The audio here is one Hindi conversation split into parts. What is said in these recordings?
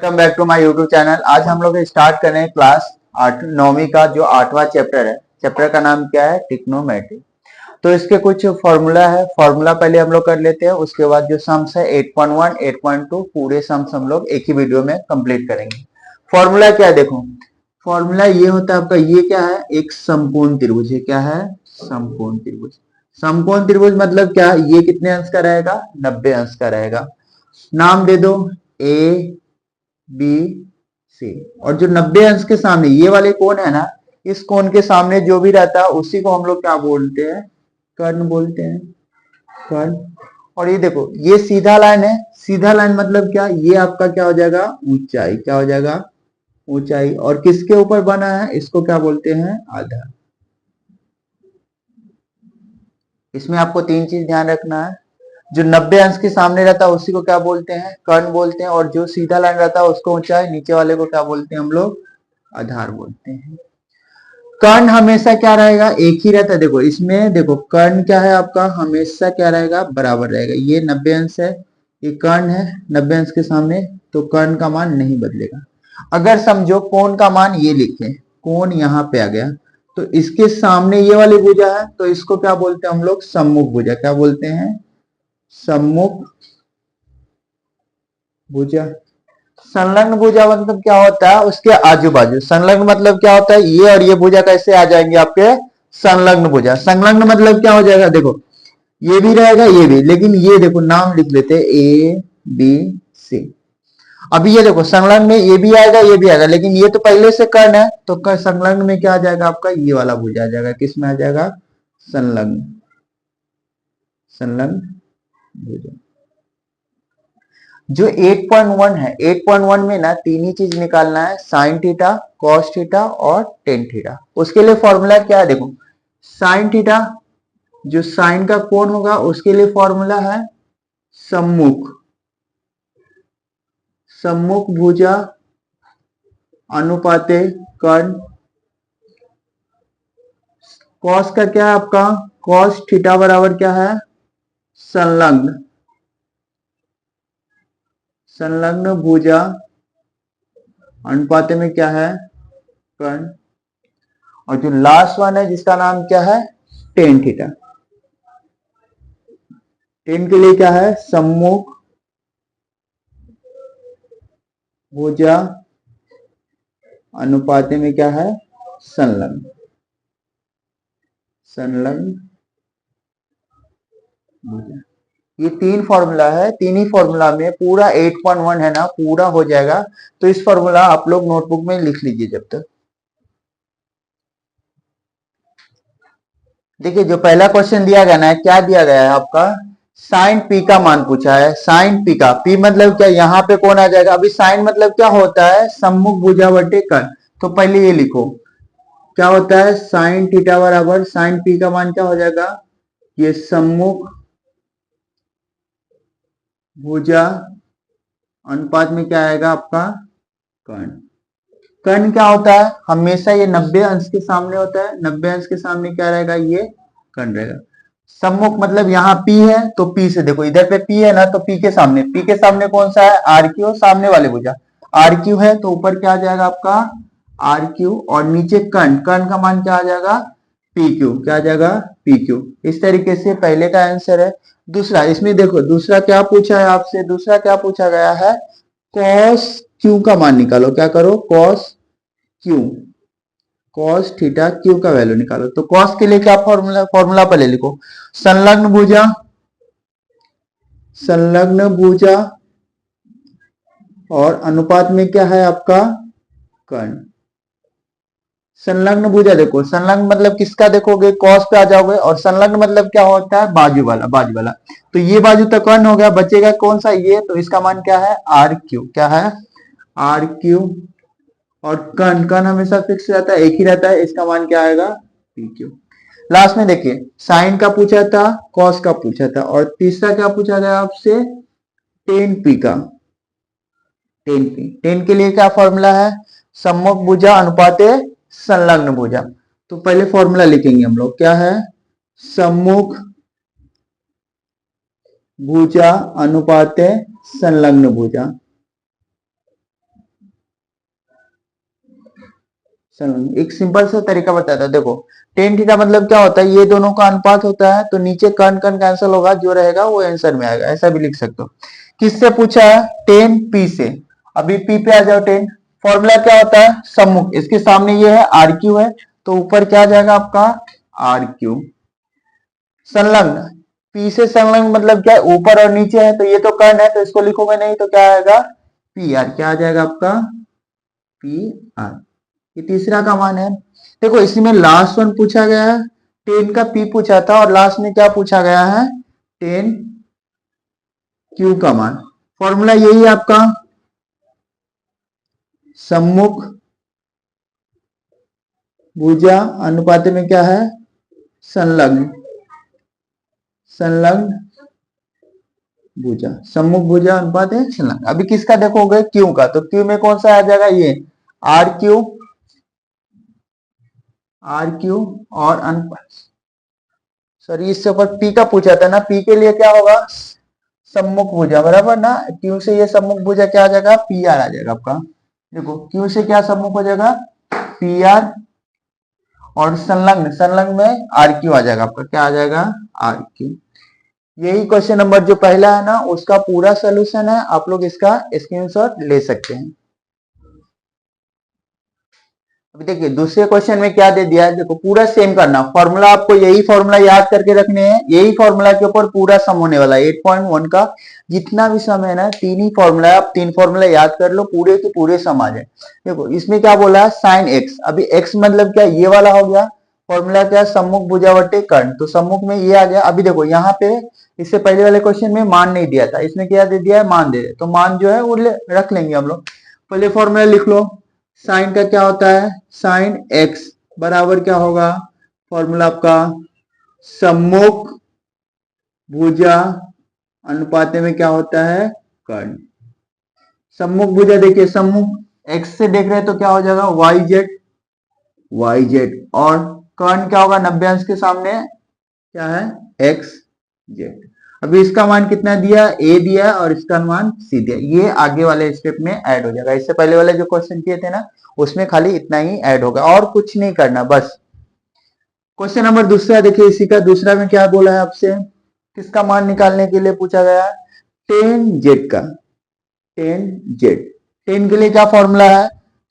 Welcome back to my YouTube channel. आज हम लोग स्टार्ट कर रहे हैं क्लास 9वीं का जो 8वां चैप्टर है। चैप्टर का नाम क्या है? ट्रिग्नोमेट्री। तो इसके कुछ फॉर्मूला है, फॉर्मूला पहले हम लोग कर लेते हैं, उसके बाद जो सम्स है 8.1 8.2 पूरे सम्स हम लोग एक ही वीडियो में कंप्लीट करेंगे। फॉर्मूला क्या है देखो, फॉर्मूला ये होता है आपका, ये क्या है? एक समकोण त्रिभुज है। क्या है? समकोण त्रिभुज। समकोण त्रिभुज मतलब क्या? ये कितने अंश का रहेगा? 90 अंश का रहेगा। नाम दे दो ए बी सी। और जो 90 अंश के सामने ये वाले कोण है ना, इस कोण के सामने जो भी रहता है उसी को हम लोग क्या बोलते हैं? कर्ण बोलते हैं। कर्ण। और ये देखो, ये सीधा लाइन है। सीधा लाइन मतलब क्या? ये आपका क्या हो जाएगा? ऊंचाई। क्या हो जाएगा? ऊंचाई। और किसके ऊपर बना है? इसको क्या बोलते हैं? आधार। इसमें आपको तीन चीज ध्यान रखना है। जो 90 अंश के सामने रहता है उसी को क्या बोलते हैं? कर्ण बोलते हैं। और जो सीधा लाइन रहता है उसको ऊंचाई, नीचे वाले को क्या बोलते हैं हम लोग? आधार बोलते हैं। कर्ण हमेशा क्या रहेगा? एक ही रहता है। देखो इसमें, देखो कर्ण क्या है आपका? हमेशा क्या रहेगा? बराबर रहेगा। ये 90 अंश है, ये कर्ण है 90 अंश के सामने, तो कर्ण का मान नहीं बदलेगा। अगर समझो कोण का मान ये लिखे, कोण यहाँ पे आ गया, तो इसके सामने ये वाली भुजा है, तो इसको क्या बोलते हैं हम लोग? सम्मुख भुजा। क्या बोलते हैं? सम्मुख भुजा। संलग्न भुजा मतलब क्या होता है? उसके आजू बाजू। संलग्न मतलब क्या होता है? ये और ये भुजा कैसे आ जाएंगे आपके? संलग्न भुजा। संलग्न मतलब क्या हो जाएगा? देखो ये भी रहेगा ये भी, लेकिन ये देखो नाम लिख लेते हैं ए बी सी। अभी ये देखो संलग्न में ये भी आएगा ये भी आएगा, लेकिन ये तो पहले से कर्ण है, तो संलग्न में क्या आ जाएगा आपका? ये वाला भुजा आ जाएगा। किस में आ जाएगा? संलग्न। संलग्न भुजा। जो 8.1 है, 8.1 में ना तीन ही चीज निकालना है, साइन थीटा, कॉस थीटा और टेन थीटा। उसके लिए फॉर्मूला क्या है देखो, साइन थीटा, जो साइन का कोण होगा उसके लिए फॉर्मूला है सम्मुख। सम्मुख भुजा अनुपाते कर्ण। कॉस का क्या है आपका? कॉस थीटा बराबर क्या है? संलग्न। संलग्न भुजा अनुपाते में क्या है? कर्ण। और जो लास्ट वन है जिसका नाम क्या है? Tan theta. टेन के लिए क्या है? सम्मुख भुजा अनुपाते में क्या है? संलग्न। संलग्न भुजा। ये तीन फॉर्मूला है, तीन ही फॉर्मूला में पूरा 8.1 है ना, पूरा हो जाएगा। तो इस फॉर्मूला आप लोग नोटबुक में लिख लीजिए जब तक। देखिए जो पहला क्वेश्चन दिया गया ना, क्या दिया गया है आपका? साइन पी का मान पूछा है। साइन पी का, पी मतलब क्या? यहाँ पे कौन आ जाएगा? अभी साइन मतलब क्या होता है? सम्मुख भुजा बटे कर्ण। तो पहले ये लिखो, क्या होता है? साइन थीटा बराबर साइन पी का मान क्या हो जाएगा? ये सम्मुख भुजा अनुपात में क्या आएगा आपका? कर्ण। कर्ण क्या होता है? हमेशा ये 90 अंश के सामने होता है। 90 अंश के सामने क्या रहेगा? ये कर्ण रहेगा। सम्मुख मतलब यहाँ P है, तो P से देखो, इधर पे P है ना, तो P के सामने, P के सामने कौन सा है? आर क्यू, सामने वाले भुजा आर क्यू है, तो ऊपर क्या आ जाएगा आपका? R Q. और नीचे कर्ण, कर्ण का मान क्या आ जाएगा? P Q. क्या आ जाएगा? P Q. इस तरीके से पहले का आंसर है। दूसरा, इसमें देखो दूसरा क्या पूछा है आपसे? दूसरा क्या पूछा गया है? कॉस क्यू का मान निकालो। क्या करो? Cos Q. Cos theta Q का वैल्यू निकालो। तो कॉस के लिए क्या फॉर्मूला? फॉर्मूला पहले लिखो, संलग्न भुजा, संलग्न भुजा और अनुपात में क्या है आपका? कर्ण। संलग्न भुजा देखो, संलग्न मतलब किसका? देखोगे कॉस पे आ जाओगे, और संलग्न मतलब क्या होता है? बाजू वाला, बाजू वाला। तो ये बाजू तो कर्ण हो गया, बचेगा कौन सा? ये। तो इसका मान क्या है? R Q. क्या है? R Q. और कर्ण, कर्ण हमेशा फिक्स रहता है, एक ही रहता है, इसका मान क्या आएगा? P Q. लास्ट में देखिए, साइन का पूछा था, कॉस का पूछा था, और तीसरा क्या पूछा गया आपसे? टेन पी का। Ten P. टेन के लिए क्या फॉर्मूला है? सम्मुख भुजा अनुपाते संलग्न भुजा। तो पहले फॉर्मूला लिखेंगे हम लोग, क्या है? सम्मुख भुजा अनुपाते संलग्न भुजा। संलग्न। एक सिंपल सा तरीका बताता हूं, देखो टेन थीटा मतलब क्या होता है, ये दोनों का अनुपात होता है, तो नीचे कर्ण कर्ण कैंसिल होगा, जो रहेगा वो आंसर में आएगा, ऐसा भी लिख सकते हो। किससे पूछा है, टेन पी से। अभी पी पे आ जाओ, टेन फॉर्मूला क्या होता है, सम्मुख, इसके सामने ये है आर क्यू है, तो ऊपर क्या आ जाएगा आपका आर क्यू। संलग्न, पी से संलग्न मतलब क्या है, ऊपर और नीचे है, तो ये तो कर्ण है, तो इसको लिखोगे नहीं तो क्या आएगा पी आर, क्या आ जाएगा आपका पी आर। ये तीसरा का मान है। देखो इसी में लास्ट वन पूछा गया है, टेन का पी पूछा था, और लास्ट में क्या पूछा गया है, टेन क्यू का मान। फॉर्मूला यही है आपका, सम्मुख भुजा अनुपात में क्या है, संलग्न, संलग्न भुजा, सम्मुख भुजा अनुपात है संलग्न। अभी किसका देखोगे, क्यू का, तो क्यू में कौन सा आ जाएगा, ये आर क्यू, आर क्यू और अनुपात, सॉरी इससे ऊपर पी का पूछा था ना, पी के लिए क्या होगा, सम्मुख भुजा, बराबर ना, क्यू से ये सम्मुख भुजा क्या आ जाएगा, पी आर आ जाएगा आपका। देखो क्यू से क्या सम्मुख हो जाएगा, पी आर, और संलग्न, संलग्न में आर क्यू आ जाएगा आपका, क्या आ जाएगा आर क्यू। यही क्वेश्चन नंबर जो पहला है ना, उसका पूरा सोल्यूशन है, आप लोग इसका स्क्रीनशॉट ले सकते हैं। अभी देखिए दूसरे क्वेश्चन में क्या दे दिया है, देखो पूरा सेम करना, फॉर्मूला आपको यही फॉर्मूला याद करके रखने हैं, यही फॉर्मूला के ऊपर पूरा सम होने वाला है। 8.1 का जितना भी सम है ना, तीन ही फॉर्मूला है, आप तीन फॉर्मूला याद कर लो, पूरे के पूरे सम आ जाए। देखो इसमें क्या बोला है, साइन एक्स, अभी एक्स मतलब क्या, ये वाला हो गया, फॉर्मूला क्या, सम्मुख भुजा बटे कर्ण, तो सम्मुख में ये आ गया। अभी देखो यहाँ पे इससे पहले वाले क्वेश्चन में मान नहीं दिया था, इसमें क्या दे दिया है, मान दे, तो मान जो है वो रख लेंगे हम लोग। पहले फॉर्मूला लिख लो, साइन का क्या होता है, साइन एक्स बराबर क्या होगा, फॉर्मूला आपका सम्मुख भुजा अनुपात में क्या होता है, कर्ण। सम्मुख भुजा देखिए, सम्मुख एक्स से देख रहे हैं तो क्या हो जाएगा, वाई जेड, वाई जेड, और कर्ण क्या होगा, 90 अंश के सामने क्या है, एक्स जेड। अभी इसका मान कितना दिया, ए दिया, और इसका मान सी दिया, ये आगे वाले स्टेप में ऐड हो जाएगा। इससे पहले वाले जो क्वेश्चन किए थे ना, उसमें खाली इतना ही ऐड होगा, और कुछ नहीं करना बस। क्वेश्चन नंबर दूसरा देखिए, इसी का दूसरा में क्या बोला है आपसे, किसका मान निकालने के लिए पूछा गया है, टेन जेड का, टेन जेड। टेन के लिए क्या फॉर्मूला है,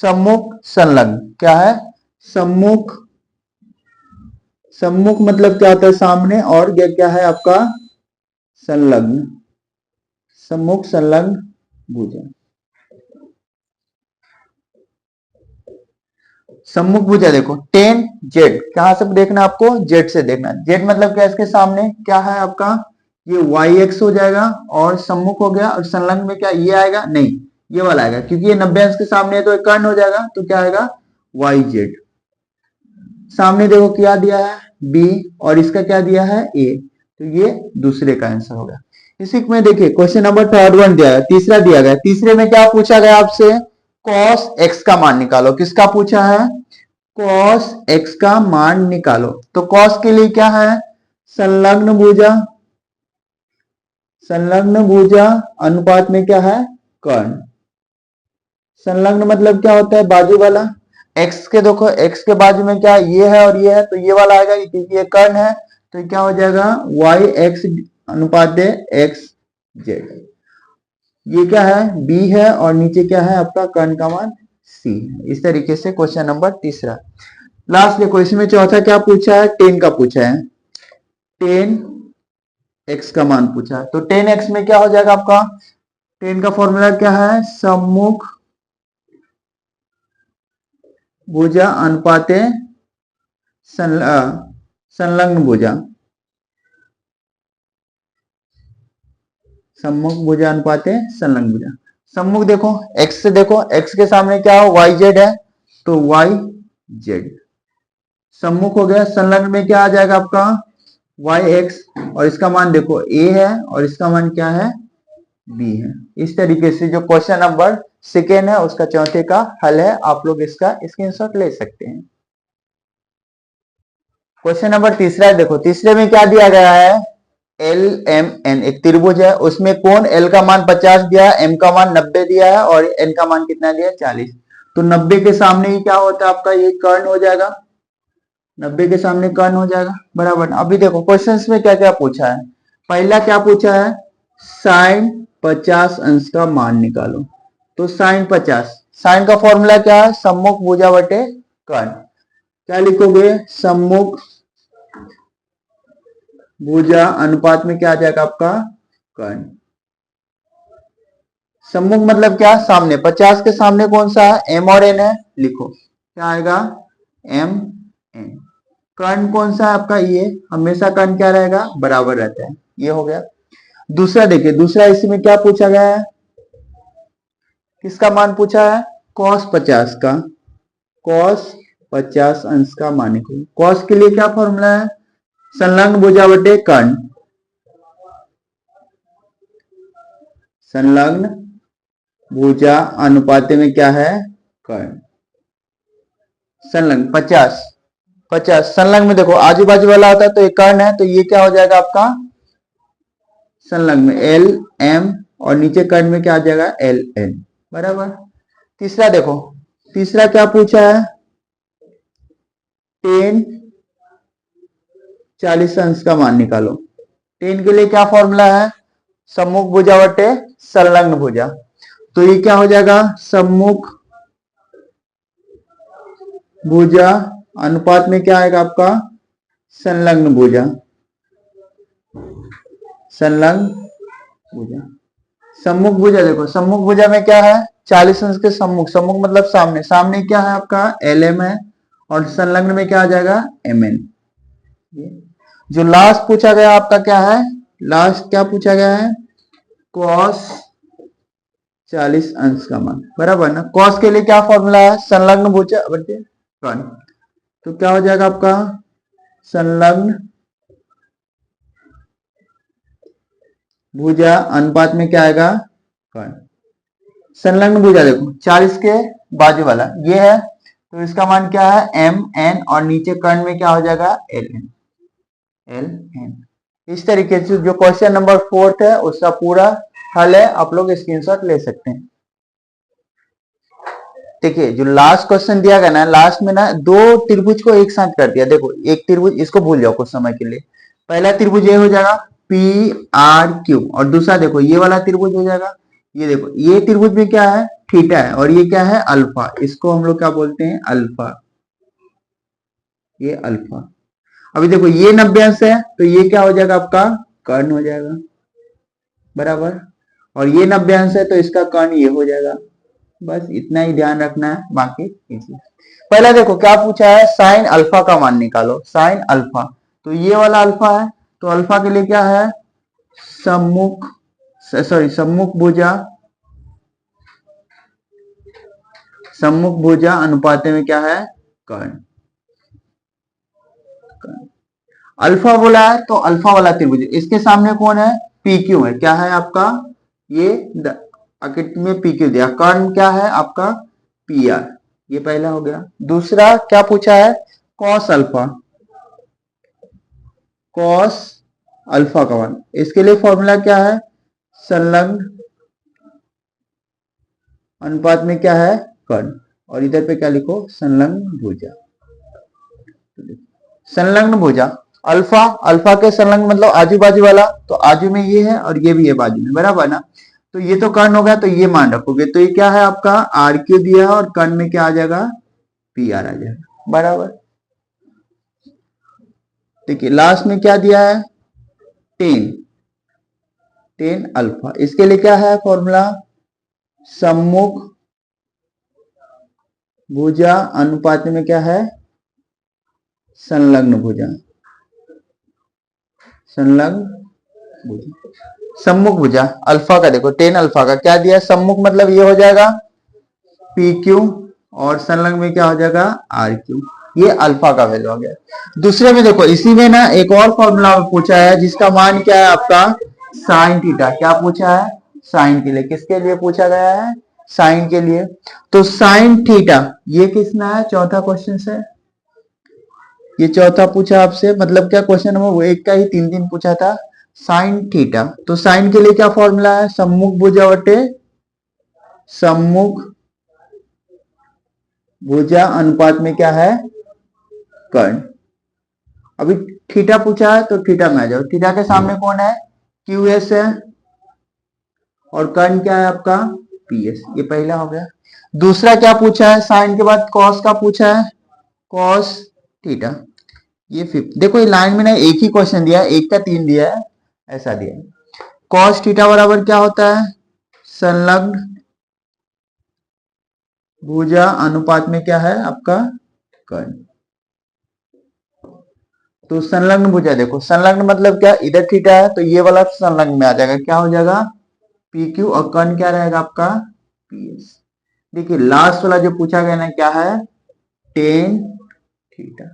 सम्मुख संलग्न, क्या है, सम्मुख, सम्मुख मतलब क्या होता है, सामने, और ये क्या है आपका संलग्न, सम्मुख संलग्न भुजा। सम्मुख भुजा देखो, टेन जेड, कहां से देखना आपको, जेड से देखना, जेड मतलब क्या, इसके सामने क्या है आपका, ये वाई एक्स हो जाएगा, और सम्मुख हो गया, और संलग्न में क्या ये आएगा, नहीं ये वाला आएगा, क्योंकि ये 90 अंश के सामने है तो एक कर्ण हो जाएगा, तो क्या आएगा वाई जेड। सामने देखो क्या दिया है, बी, और इसका क्या दिया है, ए, तो ये दूसरे का आंसर होगा। इसी में देखिए क्वेश्चन नंबर थर्ड वन दिया है, तीसरा दिया गया, तीसरे में क्या पूछा गया आपसे, कॉस एक्स का मान निकालो। किसका पूछा है, कॉस एक्स का मान निकालो। तो कॉस के लिए क्या है, संलग्न भुजा, संलग्न भुजा अनुपात में क्या है, कर्ण। संलग्न मतलब क्या होता है, बाजू वाला, एक्स के देखो, एक्स के बाजू में क्या ये है और ये है, तो ये वाला आएगा, क्योंकि ये कर्ण है, तो क्या हो जाएगा वाई एक्स अनुपात एक्स जेड। ये क्या है, बी है, और नीचे क्या है आपका कर्ण का मान सी। इस तरीके से क्वेश्चन नंबर तीसरा। लास्ट देखो, इसमें चौथा क्या पूछा है, टेन का पूछा है, टेन एक्स का मान पूछा है, तो टेन एक्स में क्या हो जाएगा आपका, टेन का फॉर्मूला क्या है, सम्मुख भुजा अनुपाते संलग्न भुजा, सम्मुख भुजा अनुपाते संलग्न भुजा। सम्मुख देखो x से देखो, x के सामने क्या हो, वाई जेड है, तो वाई जेड सम्मुख हो गया। संलग्न में क्या आ जाएगा आपका वाई एक्स, और इसका मान देखो a है, और इसका मान क्या है b है। इस तरीके से जो क्वेश्चन नंबर सेकेंड है उसका चौथे का हल है, आप लोग इसका स्क्रीनशॉट ले सकते हैं। क्वेश्चन नंबर तीसरा देखो, तीसरे में क्या दिया गया है, एल एम एन एक त्रिभुज है, उसमें कोण एल का मान 50 दिया है, एम का मान 90 दिया है, और एन का मान कितना दिया है 40। तो 90 के सामने ही क्या होता है आपका, ये कर्ण हो जाएगा, 90 के सामने कर्ण हो जाएगा, बराबर। अभी देखो क्वेश्चंस में क्या क्या पूछा है। पहला क्या पूछा है, साइन 50 अंश का मान निकालो। तो साइन 50, साइन का फॉर्मूला क्या है, सम्मुख भुजा बटे कर्ण। क्या लिखोगे, सम्मुख भुजा अनुपात में क्या आ जाएगा आपका, कर्ण। सम्मुख मतलब क्या, सामने, 50 के सामने कौन सा है, एम और एन है, लिखो क्या आएगा, एम एन। कर्ण कौन सा है आपका, ये हमेशा कर्ण क्या रहेगा, बराबर रहता है, ये हो गया। दूसरा देखिए, दूसरा इसमें क्या पूछा गया है, किसका मान पूछा है, cos 50 का, cos 50 अंश का मान निकालो। cos के लिए क्या फॉर्मूला है, संलग्न भुजा बटे कर्ण, संलग्न भुजा अनुपात में क्या है, कर्ण। संलग्न 50, 50 संलग्न में देखो आजू बाजू वाला होता है तो एक कर्ण है, तो ये क्या हो जाएगा आपका, संलग्न में एल एम, और नीचे कर्ण में क्या आ जाएगा, एल एन, बराबर। तीसरा देखो, तीसरा क्या पूछा है, टेन 40 अंश का मान निकालो। टेन के लिए क्या फॉर्मूला है, सम्मुख भुजा बटे संलग्न भुजा। तो ये क्या हो जाएगा, सम्मुख भुजा अनुपात में क्या आएगा आपका, संलग्न भुजा, संलग्न भुजा। सम्मुख भुजा देखो, सम्मुख भुजा में क्या है, 40 अंश के सम्मुख, सम्मुख मतलब सामने, सामने क्या है आपका, एल एम है, और संलग्न में क्या आ जाएगा, एम एन। जो लास्ट पूछा गया आपका क्या है, लास्ट क्या पूछा गया है, कॉस 40 अंश का मान, बराबर ना। कॉस के लिए क्या फॉर्मूला है, संलग्न भुजा बटे कर्ण। तो क्या हो जाएगा आपका, संलग्न भुजा अनुपात में क्या आएगा, कर्ण। संलग्न भुजा देखो 40 के बाजू वाला ये है, तो इसका मान क्या है, एम एन, और नीचे कर्ण में क्या हो जाएगा, एल एन, एल एन। इस तरीके से जो क्वेश्चन नंबर 4 है उसका पूरा हल है, आप लोग स्क्रीनशॉट ले सकते हैं। देखिए जो लास्ट क्वेश्चन दिया गया ना, लास्ट में ना दो त्रिभुज को एक साथ कर दिया। देखो एक त्रिभुज, इसको भूल जाओ कुछ समय के लिए, पहला त्रिभुज ये हो जाएगा पी आर क्यू, और दूसरा देखो ये वाला त्रिभुज हो जाएगा, ये देखो ये त्रिभुज में क्या है, थीटा है, और ये क्या है, अल्फा। इसको हम लोग क्या बोलते हैं, अल्फा, ये अल्फा। अभी देखो ये 90 अंश है, तो ये क्या हो जाएगा आपका, कर्ण हो जाएगा, बराबर। और ये 90 अंश है तो इसका कर्ण ये हो जाएगा। बस इतना ही ध्यान रखना है, बाकी इजी। पहला देखो क्या पूछा है, साइन अल्फा का मान निकालो। साइन अल्फा, तो ये वाला अल्फा है, तो अल्फा के लिए क्या है, सम्मुख, सॉरी सम्मुख भुजा, सम्मुख भुजा अनुपात में क्या है, कर्ण। अल्फा बोला है तो अल्फा वाला त्रिभुज, इसके सामने कौन है, पी क्यू है, क्या है आपका, ये आकृति में पी क्यू दिया, कर्ण क्या है आपका, पी आर। ये पहला हो गया। दूसरा क्या पूछा है, कॉस अल्फा, कॉस अल्फा का मान, इसके लिए फॉर्मूला क्या है, संलग्न अनुपात में क्या है, कर्ण, और इधर पे क्या लिखो, संलग्न भुजा। संलग्न भुजा, अल्फा, अल्फा के संलग्न मतलब आजू बाजू वाला, तो आजू में ये है और ये भी है बाजू में, बराबर ना। तो ये तो कर्ण हो गया, तो ये मान रखोगे, तो ये क्या है आपका, आर क्यू दिया है, और कर्ण में क्या आ जाएगा, पी आर आ जाएगा, बराबर। देखिए लास्ट में क्या दिया है, 10, 10 अल्फा, इसके लिए क्या है फॉर्मूला, सम्मुख भुजा अनुपात में क्या है, संलग्न भुजा, संलग्न भुजा, सम्मुख भुजा अल्फा का देखो 10 अल्फा का क्या दिया, सम्मुख मतलब ये हो जाएगा पी क्यू, और संलग्न में क्या हो जाएगा, आर क्यू। ये अल्फा का वैल्यू हो गया। दूसरे में देखो इसी में ना एक और फॉर्मूला पूछा है जिसका मान क्या है आपका, साइन थीटा। क्या पूछा है, साइन के लिए, किसके लिए पूछा गया है, साइन के लिए। तो साइन थीटा ये किसना है, चौथा क्वेश्चन से, ये चौथा पूछा आपसे, मतलब क्या क्वेश्चन नंबर वो एक का ही 3 पूछा था। साइन थीटा, तो साइन के लिए क्या फॉर्मूला है, सम्मुख भुजा बटे सम्मुख भुजा अनुपात में क्या है, कर्ण। अभी थीटा पूछा है तो थीटा में आ जाओ। थीटा के सामने कौन है, क्यू एस है, और कर्ण क्या है आपका, पी एस। ये पहला हो गया। दूसरा क्या पूछा है, साइन के बाद कॉस का पूछा है, कॉस थीटा। ये फिफ्थ। देखो ये लाइन में ना एक ही क्वेश्चन दिया है, एक का 3 दिया है, ऐसा दिया है। कॉस थीटा बराबर क्या होता है, संलग्न भुजा अनुपात में क्या है आपका, कर्ण। तो संलग्न भुजा, देखो संलग्न मतलब क्या, इधर थीटा है तो ये वाला संलग्न में आ जाएगा, क्या हो जाएगा, पी क्यू, और कर्ण क्या रहेगा आपका, पी एस। देखिए लास्ट वाला जो पूछा गया ना, क्या है, टेन थीटा।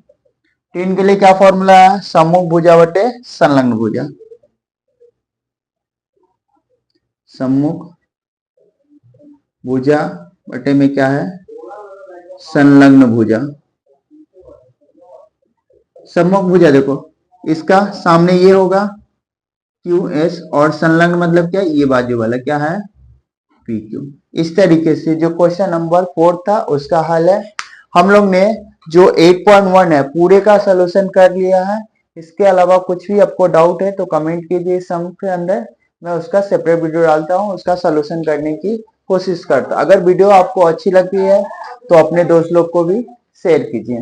टेन के लिए क्या फॉर्मूला है, सम्मुख भुजा बटे संलग्न भुजा। सम्मुख भुजा बटे में क्या है, संलग्न भुजा। सम्मुख भुजा देखो, इसका सामने ये होगा क्यू एस, और संलग्न मतलब क्या, ये बाजू वाला क्या है, पी क्यू। इस तरीके से जो क्वेश्चन नंबर 4 था उसका हल है। हम लोग ने जो 8.1 है पूरे का सोल्यूशन कर लिया है। इसके अलावा कुछ भी आपको डाउट है तो कमेंट कीजिए इस सम के अंदर, मैं उसका सेपरेट वीडियो डालता हूँ, उसका सोल्यूशन करने की कोशिश करता हूँ। अगर वीडियो आपको अच्छी लगती है तो अपने दोस्त लोग को भी शेयर कीजिए।